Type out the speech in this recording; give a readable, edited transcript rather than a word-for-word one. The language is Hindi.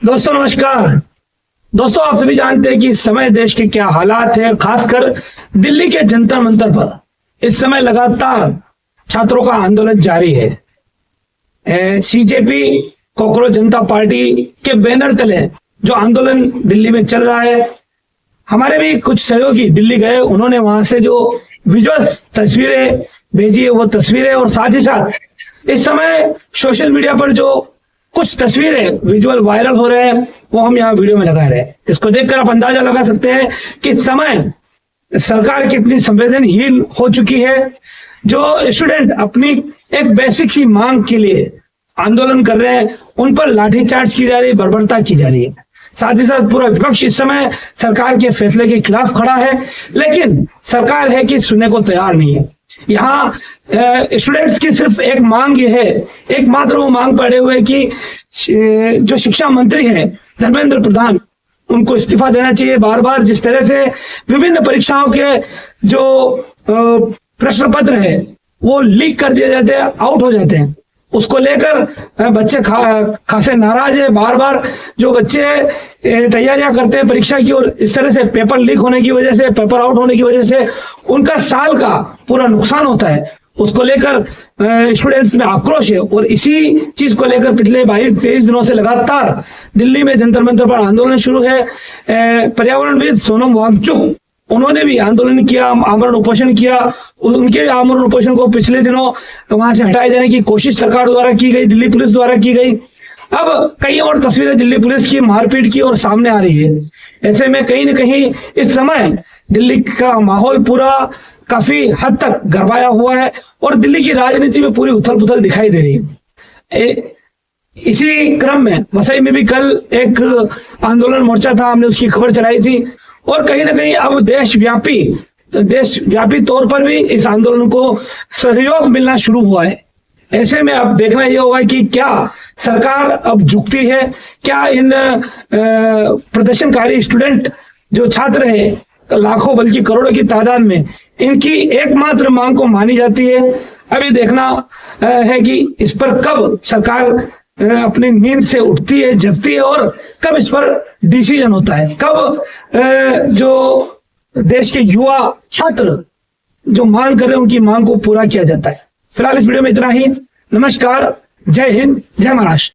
दोस्तों नमस्कार। दोस्तों आप सभी जानते हैं कि इस समय देश के क्या हालात है, खासकर दिल्ली के जंतर मंतर पर इस समय लगातार छात्रों का आंदोलन जारी है। सीजेपी कॉकरोच जनता पार्टी के बैनर तले जो आंदोलन दिल्ली में चल रहा है, हमारे भी कुछ सहयोगी दिल्ली गए, उन्होंने वहां से जो विजुअल्स तस्वीरें भेजी है वो तस्वीरें, और साथ ही साथ इस समय सोशल मीडिया पर जो कुछ तस्वीरें विजुअल वायरल हो रहे हैं वो हम यहाँ वीडियो में लगा रहे हैं। इसको देखकर आप अंदाजा लगा सकते हैं कि इस समय सरकार कितनी संवेदनहीन हो चुकी है। जो स्टूडेंट अपनी एक बेसिक सी मांग के लिए आंदोलन कर रहे हैं उन पर लाठीचार्ज की जा रही है, बर्बरता की जा रही है। साथ ही साथ पूरा विपक्ष इस समय सरकार के फैसले के खिलाफ खड़ा है, लेकिन सरकार है कि सुनने को तैयार नहीं है। यहाँ स्टूडेंट्स की सिर्फ एक मांग ये है, एकमात्र वो मांग पड़े हुए कि जो शिक्षा मंत्री हैं धर्मेंद्र प्रधान, उनको इस्तीफा देना चाहिए। बार बार जिस तरह से विभिन्न परीक्षाओं के जो प्रश्न पत्र है वो लीक कर दिए जाते हैं, आउट हो जाते हैं, उसको लेकर बच्चे खासे नाराज है। बार बार जो बच्चे तैयारियां करते हैं परीक्षा की और इस तरह से पेपर लीक होने की वजह से, पेपर आउट होने की वजह से उनका साल का पूरा नुकसान होता है, उसको लेकर स्टूडेंट्स में आक्रोश है। और इसी चीज को लेकर पिछले 22-23 दिनों से लगातार दिल्ली में जंतर मंतर पर आंदोलन शुरू है। पर्यावरणविद सोनम वांगचुक, उन्होंने भी आंदोलन किया, आमरण उपोषण किया। उनके आमरण उपोषण को पिछले दिनों वहां से हटाए जाने की कोशिश सरकार द्वारा की गई, दिल्ली पुलिस द्वारा की गई। अब कई और तस्वीरें दिल्ली पुलिस की मारपीट की और सामने आ रही है। ऐसे में कहीं न कहीं इस समय दिल्ली का माहौल पूरा काफी हद तक गरमाया हुआ है और दिल्ली की राजनीति में पूरी उथल पुथल दिखाई दे रही है। इसी क्रम में वसई में भी कल एक आंदोलन मोर्चा था, हमने उसकी खबर चलाई थी। और कहीं ना कहीं अब देशव्यापी तौर पर भी इस आंदोलन को सहयोग मिलना शुरू हुआ है। ऐसे में अब देखना यह होगा कि क्या सरकार अब झुकती है, क्या इन प्रदर्शनकारी स्टूडेंट जो छात्र है लाखों बल्कि करोड़ों की तादाद में, इनकी एकमात्र मांग को मानी जाती है। अभी देखना है कि इस पर कब सरकार अपनी नींद से उठती है, जगती है और कब इस पर डिसीजन होता है, कब जो देश के युवा छात्र जो मांग कर रहे हैं उनकी मांग को पूरा किया जाता है। फिलहाल इस वीडियो में इतना ही। नमस्कार, जय हिंद, जय महाराष्ट्र।